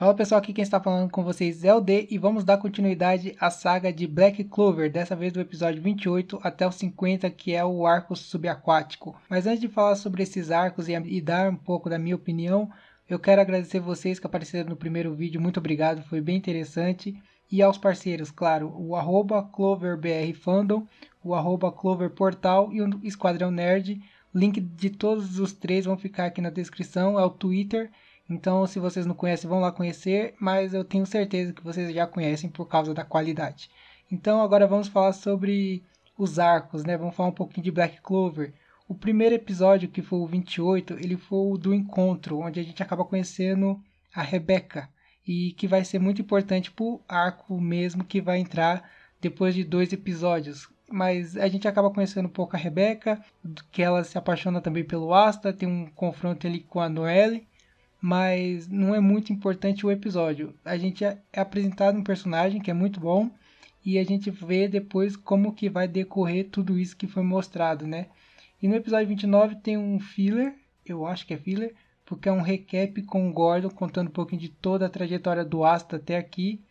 Fala pessoal, aqui quem está falando com vocês é o D e vamos dar continuidade à saga de Black Clover, dessa vez do episódio 28 até o 50, que é o arco subaquático. Mas antes de falar sobre esses arcos e dar um pouco da minha opinião, eu quero agradecer vocês que apareceram no primeiro vídeo, muito obrigado, foi bem interessante. E aos parceiros, claro, o @CloverBRFandom, o @CloverPortal e o Esquadrão Nerd. Link de todos os três vão ficar aqui na descrição, é o Twitter. Então, se vocês não conhecem, vão lá conhecer, mas eu tenho certeza que vocês já conhecem por causa da qualidade. Então, agora vamos falar sobre os arcos, né? Vamos falar um pouquinho de Black Clover. O primeiro episódio, que foi o 28, ele foi o do encontro, onde a gente acaba conhecendo a Rebecca, e que vai ser muito importante pro arco mesmo, que vai entrar depois de 2 episódios. Mas a gente acaba conhecendo um pouco a Rebecca, que ela se apaixona também pelo Asta, tem um confronto ali com a Noelle, mas não é muito importante o episódio. A gente é apresentado um personagem que é muito bom e a gente vê depois como que vai decorrer tudo isso que foi mostrado, né? E no episódio 29 tem um filler, eu acho que é filler, porque é um recap com o Gordon contando um pouquinho de toda a trajetória do Asta até aqui.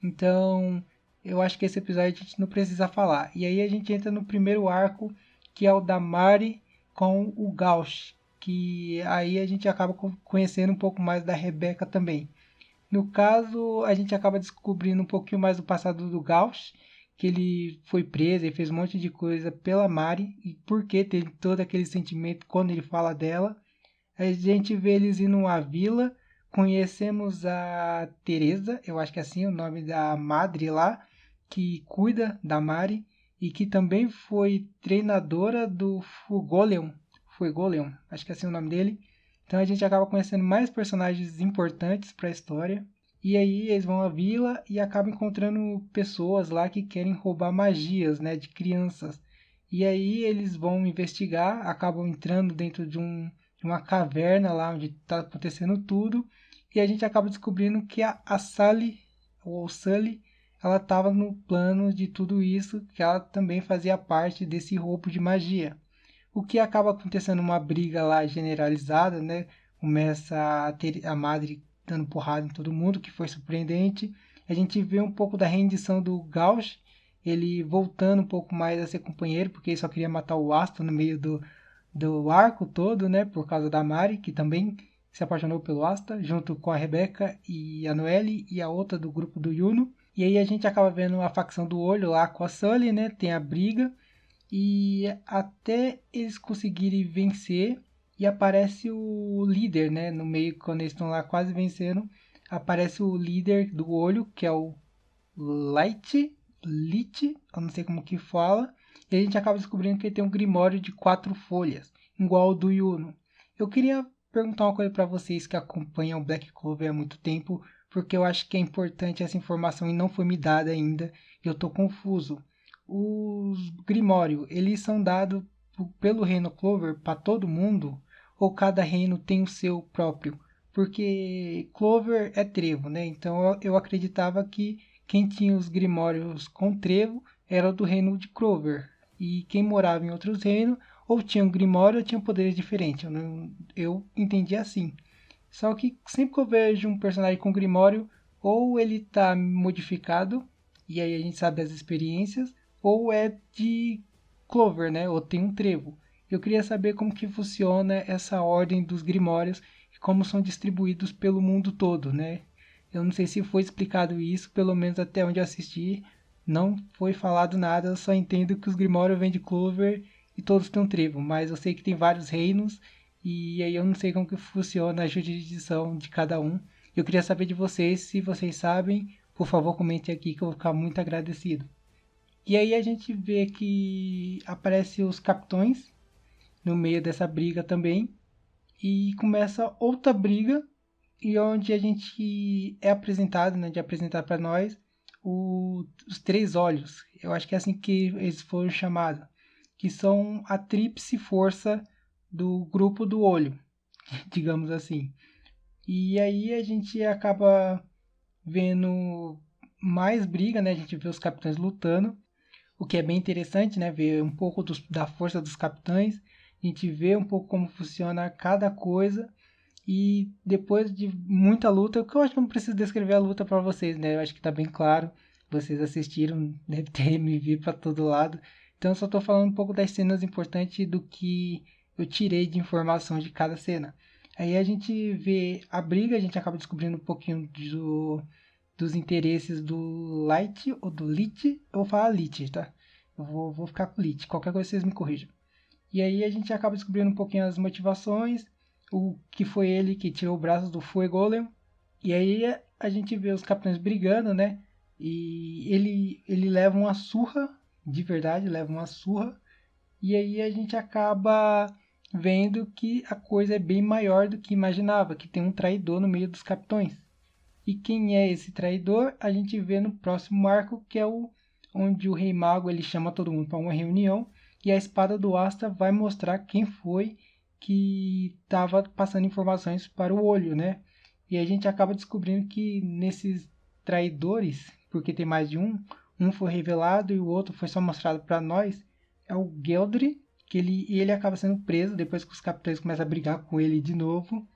Então, eu acho que esse episódio a gente não precisa falar. E aí a gente entra no primeiro arco, que é o da Mari com o Gauch, que aí a gente acaba conhecendo um pouco mais da Rebecca também. No caso, a gente acaba descobrindo um pouquinho mais do passado do Gauch, que ele foi preso e fez um monte de coisa pela Mari, e por que tem todo aquele sentimento quando ele fala dela. A gente vê eles indo à vila, conhecemos a Teresa, eu acho que é assim o nome da madre lá, que cuida da Mari, e que também foi treinadora do Fugoleon, acho que é assim o nome dele. Então a gente acaba conhecendo mais personagens importantes para a história. E aí eles vão à vila e acabam encontrando pessoas lá que querem roubar magias, né, de crianças. E aí eles vão investigar, acabam entrando dentro de uma caverna lá onde está acontecendo tudo. E a gente acaba descobrindo que a Sally, ou Sully, ela estava no plano de tudo isso, que ela também fazia parte desse roubo de magia. O que acaba acontecendo uma briga lá generalizada, né? Começa a ter a Madre dando porrada em todo mundo, que foi surpreendente. A gente vê um pouco da rendição do Gauch, ele voltando um pouco mais a ser companheiro, porque ele só queria matar o Asta no meio do arco todo, né? Por causa da Mari, que também se apaixonou pelo Asta, junto com a Rebecca e a Noelle e a outra do grupo do Yuno. E aí a gente acaba vendo a facção do olho lá com a Sully, né? Tem a briga. E até eles conseguirem vencer, e aparece o líder, né? No meio, quando eles estão lá quase vencendo, aparece o líder do olho, que é o Lich, eu não sei como que fala. E a gente acaba descobrindo que ele tem um grimório de 4 folhas, igual ao do Yuno. Eu queria perguntar uma coisa para vocês que acompanham o Black Clover há muito tempo, porque eu acho que é importante essa informação e não foi me dada ainda, e eu estou confuso. Os Grimório, eles são dados pelo reino Clover para todo mundo? Ou cada reino tem o seu próprio? Porque Clover é trevo, né? Então eu acreditava que quem tinha os Grimórios com trevo era do reino de Clover. E quem morava em outros reinos, ou tinha um Grimório ou tinha poderes diferentes. Eu entendi assim. Só que sempre que eu vejo um personagem com Grimório, ou ele está modificado, e aí a gente sabe das experiências, ou é de Clover, né? Ou tem um trevo. Eu queria saber como que funciona essa ordem dos Grimórios e como são distribuídos pelo mundo todo, né? Eu não sei se foi explicado isso, pelo menos até onde eu assisti, não foi falado nada, eu só entendo que os Grimórios vêm de Clover e todos têm um trevo, mas eu sei que tem vários reinos e aí eu não sei como que funciona a jurisdição de cada um. Eu queria saber de vocês, se vocês sabem, por favor comente aqui que eu vou ficar muito agradecido. E aí a gente vê que aparecem os capitões no meio dessa briga também. E começa outra briga, e onde a gente é apresentado, né, de apresentar para nós os três olhos. Eu acho que é assim que eles foram chamados. Que são a tríplice força do grupo do olho, digamos assim. E aí a gente acaba vendo mais briga, né? A gente vê os capitães lutando, o que é bem interessante, né? Ver um pouco da força dos capitães, a gente vê um pouco como funciona cada coisa, E depois de muita luta, que eu acho que eu não preciso descrever a luta para vocês, né? Eu acho que tá bem claro. Vocês assistiram, deve ter MV para todo lado. Então eu só tô falando um pouco das cenas importantes do que eu tirei de informação de cada cena. Aí a gente vê a briga, a gente acaba descobrindo um pouquinho dos interesses do Light ou do Lich. Eu vou falar Lich, tá? Eu vou ficar com Lich. Qualquer coisa vocês me corrijam. E aí a gente acaba descobrindo um pouquinho as motivações, o que foi ele que tirou o braço do Fuegolem. E aí a gente vê os capitães brigando, né? E ele leva uma surra, de verdade, leva uma surra. E aí a gente acaba vendo que a coisa é bem maior do que imaginava, que tem um traidor no meio dos capitães. E quem é esse traidor? A gente vê no próximo arco, que é o onde o Rei Mago ele chama todo mundo para uma reunião e a espada do Asta vai mostrar quem foi que estava passando informações para o olho, né? E a gente acaba descobrindo que nesses traidores, porque tem mais de um foi revelado e o outro foi só mostrado para nós, é o Geldry, que ele acaba sendo preso depois que os capitães começam a brigar com ele de novo.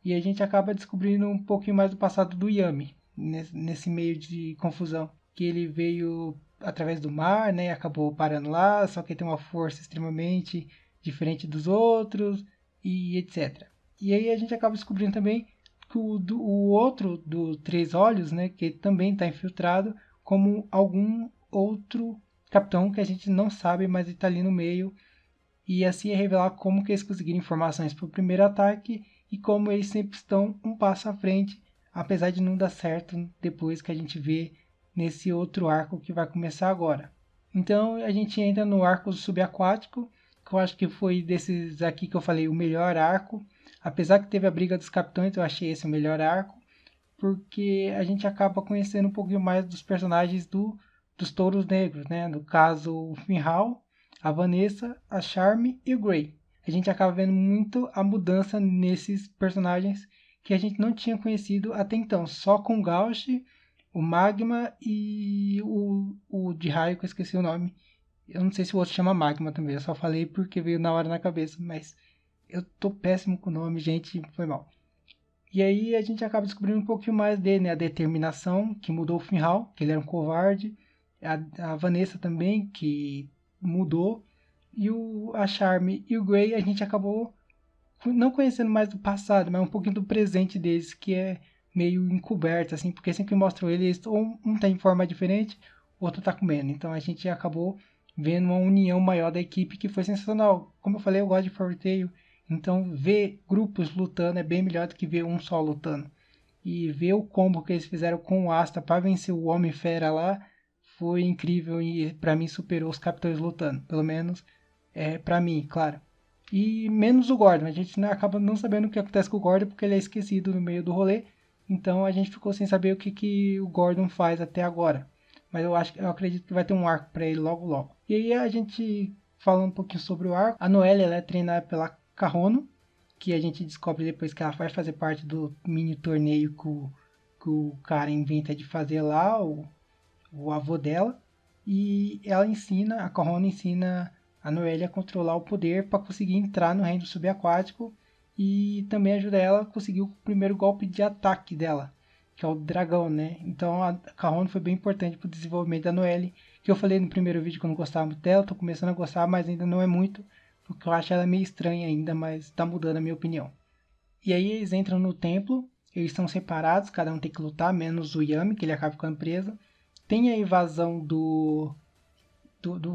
E a gente acaba descobrindo um pouquinho mais do passado do Yami, nesse meio de confusão. Que ele veio através do mar, né? Acabou parando lá, só que tem uma força extremamente diferente dos outros, e etc. E aí a gente acaba descobrindo também que o outro do Três Olhos, né? Que também está infiltrado como algum outro capitão que a gente não sabe, mas está ali no meio. E assim é revelar como que eles conseguiram informações para o primeiro ataque e como eles sempre estão um passo à frente, apesar de não dar certo depois que a gente vê nesse outro arco que vai começar agora. Então a gente entra no arco subaquático, que eu acho que foi desses aqui que eu falei o melhor arco. Apesar que teve a briga dos capitães, eu achei esse o melhor arco, porque a gente acaba conhecendo um pouquinho mais dos personagens dos Touros Negros, né? No caso, o Finral, a Vanessa, a Charme e o Grey. A gente acaba vendo muito a mudança nesses personagens que a gente não tinha conhecido até então, só com o Gauch, o Magma e o de raio, que eu esqueci o nome. Eu não sei se o outro chama Magma também, eu só falei porque veio na hora na cabeça, mas eu tô péssimo com o nome, gente, foi mal. E aí a gente acaba descobrindo um pouquinho mais dele, né? A determinação, que mudou o Finral, que ele era um covarde. A Vanessa também, que mudou. E a Charme e o Grey a gente acabou não conhecendo mais do passado, mas um pouquinho do presente deles, que é meio encoberto, assim, porque sempre que mostram eles, ou um tá em forma diferente, o outro tá comendo. Então a gente acabou vendo uma união maior da equipe que foi sensacional. Como eu falei, eu gosto de Fairy Tail, então ver grupos lutando é bem melhor do que ver um só lutando. E ver o combo que eles fizeram com o Asta para vencer o Homem-Fera lá foi incrível e para mim superou os Capitães lutando. Pelo menos para mim, claro. E menos o Gordon. A gente acaba não sabendo o que acontece com o Gordon porque ele é esquecido no meio do rolê. Então a gente ficou sem saber o que o Gordon faz até agora. Mas eu acredito que vai ter um arco para ele logo logo. E aí a gente falando um pouquinho sobre o arco. A Noelle ela é treinada pela Carrono, que a gente descobre depois que ela vai fazer parte do mini torneio que o cara inventa de fazer lá, o avô dela. E ela ensina, a Carrono ensina a Noelle a controlar o poder para conseguir entrar no reino subaquático e também ajuda ela a conseguir o primeiro golpe de ataque dela, que é o dragão, né? Então a Carrono foi bem importante para o desenvolvimento da Noelle, que eu falei no primeiro vídeo que eu não gostava muito dela, tô começando a gostar, mas ainda não é muito, porque eu acho ela meio estranha ainda, mas tá mudando a minha opinião. E aí eles entram no templo, eles são separados, cada um tem que lutar, menos o Yami, que ele acaba ficando preso. Tem a invasão do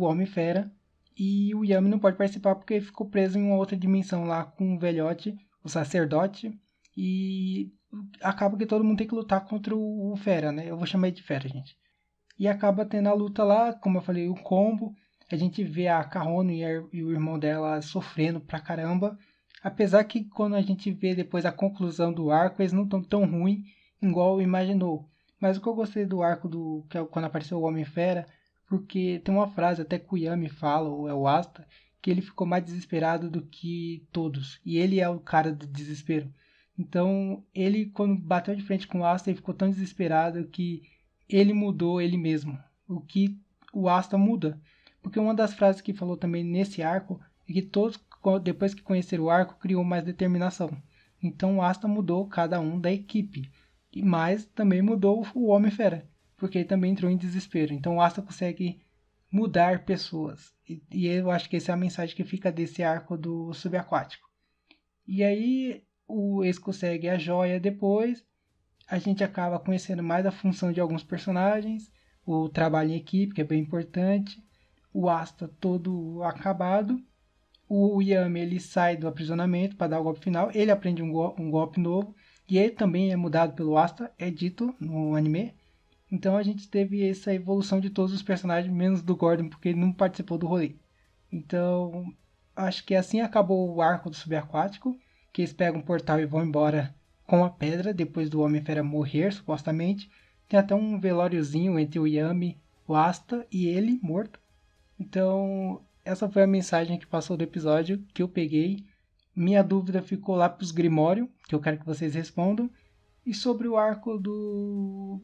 Homem-Fera, e o Yami não pode participar porque ele ficou preso em uma outra dimensão lá com o velhote, o sacerdote, e acaba que todo mundo tem que lutar contra o Fera, né? Eu vou chamar ele de Fera, gente. E acaba tendo a luta lá, como eu falei, o combo. A gente vê a Carrono e o irmão dela sofrendo pra caramba. Apesar que quando a gente vê depois a conclusão do arco, eles não estão tão ruins igual imaginou. Mas o que eu gostei do arco que é quando apareceu o Homem-Fera, porque tem uma frase até que o Yami fala, ou é o Asta, que ele ficou mais desesperado do que todos. E ele é o cara do desespero. Então, ele quando bateu de frente com o Asta, ele ficou tão desesperado que ele mudou ele mesmo. O que o Asta muda. Porque uma das frases que falou também nesse arco é que todos, depois que conheceram o arco, criou mais determinação. Então o Asta mudou cada um da equipe. Mas também mudou o Homem-Fera, porque ele também entrou em desespero. Então o Asta consegue mudar pessoas. E eu acho que essa é a mensagem que fica desse arco do subaquático. E aí eles conseguem a joia depois. A gente acaba conhecendo mais a função de alguns personagens. O trabalho em equipe, que é bem importante. O Asta todo acabado. O Yami ele sai do aprisionamento para dar o golpe final. Ele aprende um golpe novo. E ele também é mudado pelo Asta, é dito no anime. Então a gente teve essa evolução de todos os personagens, menos do Gordon, porque ele não participou do rolê. Então, acho que assim acabou o arco do subaquático, que eles pegam um portal e vão embora com a pedra, depois do Homem-Fera morrer, supostamente. Tem até um velóriozinho entre o Yami, o Asta e ele, morto. Então, essa foi a mensagem que passou do episódio, que eu peguei. Minha dúvida ficou lá para os Grimório, que eu quero que vocês respondam. E sobre o arco do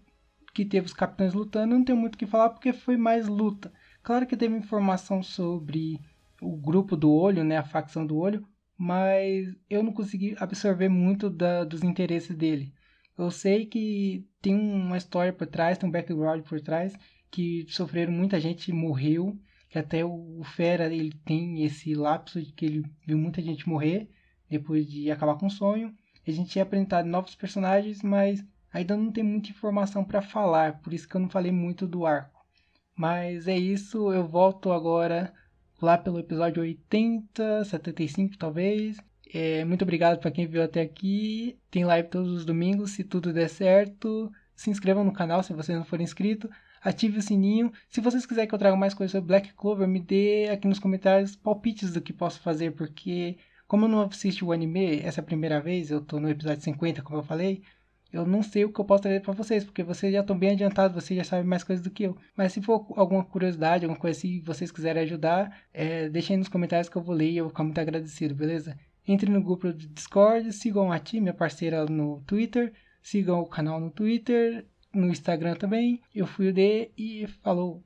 que teve os capitães lutando, não tenho muito o que falar porque foi mais luta. Claro que teve informação sobre o grupo do olho, né, a facção do olho, mas eu não consegui absorver muito dos interesses dele. Eu sei que tem uma história por trás, tem um background por trás, que sofreram muita gente, morreu, que até o Fera ele tem esse lapso de que ele viu muita gente morrer depois de acabar com o sonho. A gente ia apresentar novos personagens, mas ainda não tem muita informação para falar, por isso que eu não falei muito do arco. Mas é isso, eu volto agora lá pelo episódio 80, 75 talvez. Muito obrigado para quem viu até aqui. Tem live todos os domingos, se tudo der certo. Se inscrevam no canal se vocês não forem inscritos. Ative o sininho. Se vocês quiserem que eu traga mais coisas sobre Black Clover, me dê aqui nos comentários palpites do que posso fazer, porque como eu não assisti o anime, essa é a primeira vez, eu tô no episódio 50, como eu falei, eu não sei o que eu posso trazer para vocês, porque vocês já estão bem adiantados, vocês já sabem mais coisas do que eu. Mas se for alguma curiosidade, alguma coisa assim, vocês quiserem ajudar, deixem aí nos comentários que eu vou ler e eu vou ficar muito agradecido, beleza? Entre no grupo do Discord, sigam a Ti, minha parceira no Twitter, sigam o canal no Twitter, no Instagram também. Eu fui o D e falou!